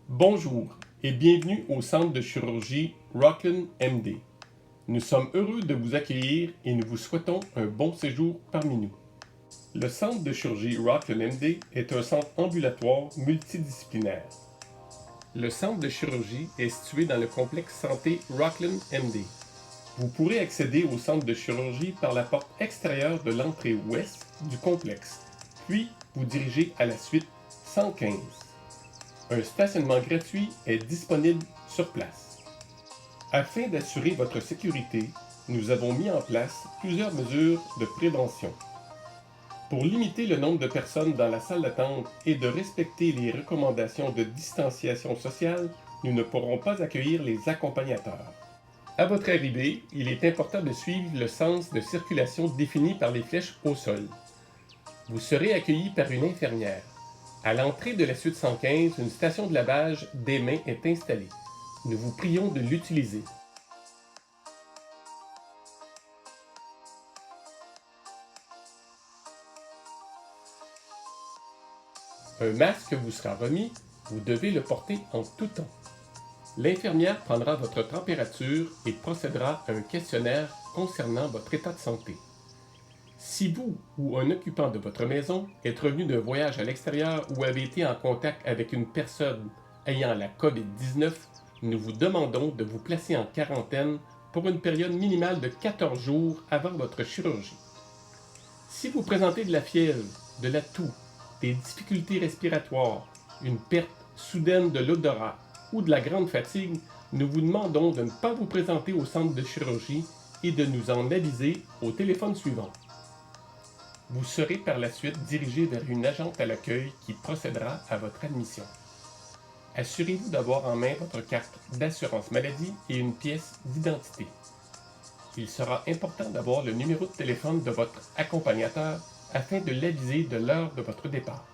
Bonjour et bienvenue au centre de chirurgie Rockland MD. Nous sommes heureux de vous accueillir et nous vous souhaitons un bon séjour parmi nous. Le centre de chirurgie Rockland MD est un centre ambulatoire multidisciplinaire. Le centre de chirurgie est situé dans le complexe santé Rockland MD. Vous pourrez accéder au centre de chirurgie par la porte extérieure de l'entrée ouest du complexe, puis vous dirigez à la suite 115. Un stationnement gratuit est disponible sur place. Afin d'assurer votre sécurité, nous avons mis en place plusieurs mesures de prévention. Pour limiter le nombre de personnes dans la salle d'attente et de respecter les recommandations de distanciation sociale, nous ne pourrons pas accueillir les accompagnateurs. À votre arrivée, il est important de suivre le sens de circulation défini par les flèches au sol. Vous serez accueilli par une infirmière. À l'entrée de la suite 115, une station de lavage des mains est installée. Nous vous prions de l'utiliser. Un masque vous sera remis, vous devez le porter en tout temps. L'infirmière prendra votre température et procédera à un questionnaire concernant votre état de santé. Si vous ou un occupant de votre maison êtes revenu d'un voyage à l'extérieur ou avez été en contact avec une personne ayant la COVID-19, nous vous demandons de vous placer en quarantaine pour une période minimale de 14 jours avant votre chirurgie. Si vous présentez de la fièvre, de la toux, des difficultés respiratoires, une perte soudaine de l'odorat ou de la grande fatigue, nous vous demandons de ne pas vous présenter au centre de chirurgie et de nous en aviser au téléphone suivant. Vous serez par la suite dirigé vers une agente à l'accueil qui procédera à votre admission. Assurez-vous d'avoir en main votre carte d'assurance maladie et une pièce d'identité. Il sera important d'avoir le numéro de téléphone de votre accompagnateur afin de l'aviser de l'heure de votre départ.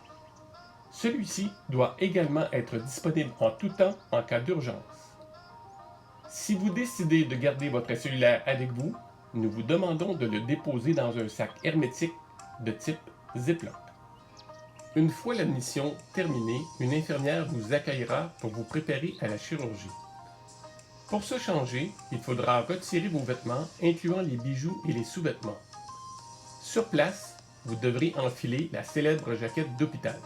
Celui-ci doit également être disponible en tout temps en cas d'urgence. Si vous décidez de garder votre cellulaire avec vous, nous vous demandons de le déposer dans un sac hermétique de type Ziploc. Une fois l'admission terminée, une infirmière vous accueillera pour vous préparer à la chirurgie. Pour se changer, il faudra retirer vos vêtements, incluant les bijoux et les sous-vêtements. Sur place, vous devrez enfiler la célèbre jaquette d'hôpital.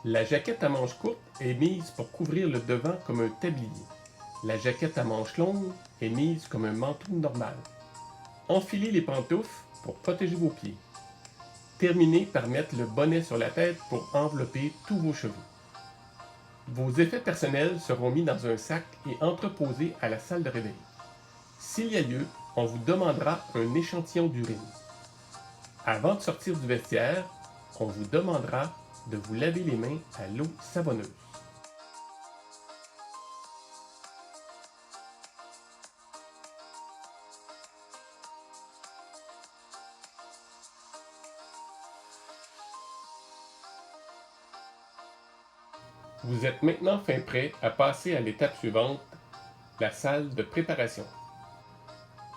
La jaquette à manches courtes est mise pour couvrir le devant comme un tablier. La jaquette à manches longues est mise comme un manteau normal. Enfilez les pantoufles pour protéger vos pieds. Terminez par mettre le bonnet sur la tête pour envelopper tous vos cheveux. Vos effets personnels seront mis dans un sac et entreposés à la salle de réveil. S'il y a lieu, on vous demandera un échantillon d'urine. Avant de sortir du vestiaire, on vous demandera de vous laver les mains à l'eau savonneuse. Vous êtes maintenant fin prêt à passer à l'étape suivante, la salle de préparation.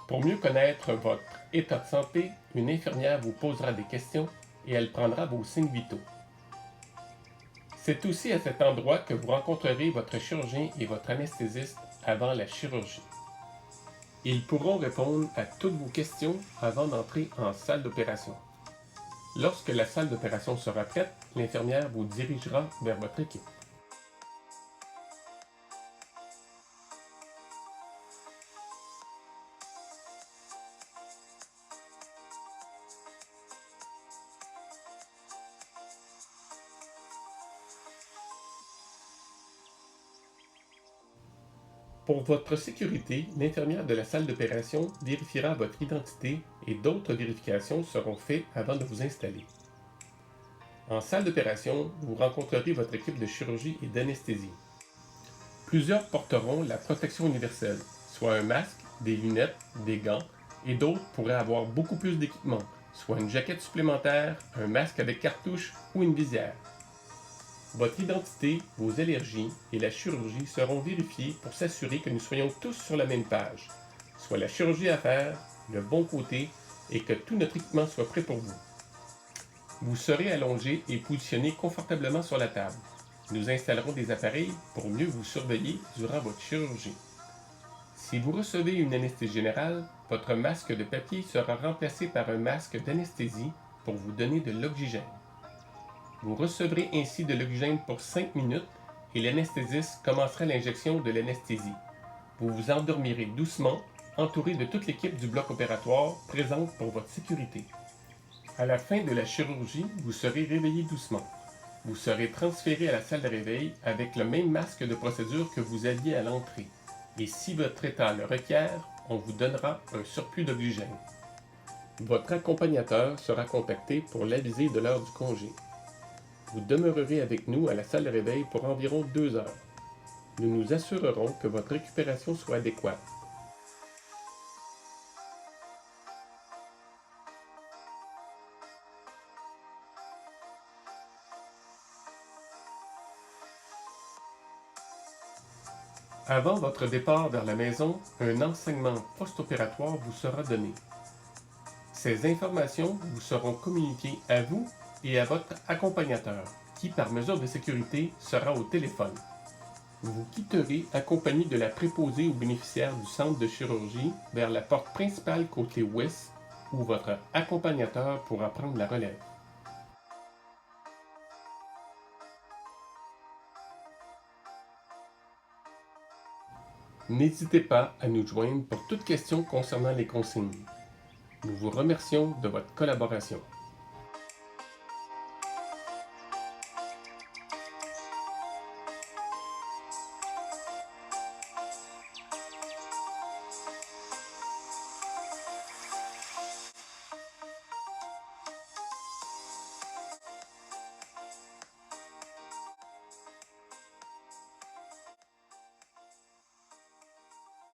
Pour mieux connaître votre état de santé, une infirmière vous posera des questions et elle prendra vos signes vitaux. C'est aussi à cet endroit que vous rencontrerez votre chirurgien et votre anesthésiste avant la chirurgie. Ils pourront répondre à toutes vos questions avant d'entrer en salle d'opération. Lorsque la salle d'opération sera prête, l'infirmière vous dirigera vers votre équipe. Pour votre sécurité, l'infirmière de la salle d'opération vérifiera votre identité et d'autres vérifications seront faites avant de vous installer. En salle d'opération, vous rencontrerez votre équipe de chirurgie et d'anesthésie. Plusieurs porteront la protection universelle, soit un masque, des lunettes, des gants, et d'autres pourraient avoir beaucoup plus d'équipement, soit une jaquette supplémentaire, un masque avec cartouche ou une visière. Votre identité, vos allergies et la chirurgie seront vérifiés pour s'assurer que nous soyons tous sur la même page, soit la chirurgie à faire, le bon côté et que tout notre équipement soit prêt pour vous. Vous serez allongé et positionné confortablement sur la table. Nous installerons des appareils pour mieux vous surveiller durant votre chirurgie. Si vous recevez une anesthésie générale, votre masque de papier sera remplacé par un masque d'anesthésie pour vous donner de l'oxygène. Vous recevrez ainsi de l'oxygène pour 5 minutes et l'anesthésiste commencera l'injection de l'anesthésie. Vous vous endormirez doucement, entouré de toute l'équipe du bloc opératoire présente pour votre sécurité. À la fin de la chirurgie, vous serez réveillé doucement. Vous serez transféré à la salle de réveil avec le même masque de procédure que vous aviez à l'entrée. Et si votre état le requiert, on vous donnera un surplus d'oxygène. Votre accompagnateur sera contacté pour l'aviser de l'heure du congé. Vous demeurerez avec nous à la salle de réveil pour environ 2 heures. Nous nous assurerons que votre récupération soit adéquate. Avant votre départ vers la maison, un enseignement post-opératoire vous sera donné. Ces informations vous seront communiquées à vous et à votre accompagnateur, qui, par mesure de sécurité, sera au téléphone. Vous quitterez accompagné de la préposée aux bénéficiaires du centre de chirurgie vers la porte principale côté ouest, où votre accompagnateur pourra prendre la relève. N'hésitez pas à nous joindre pour toute question concernant les consignes. Nous vous remercions de votre collaboration.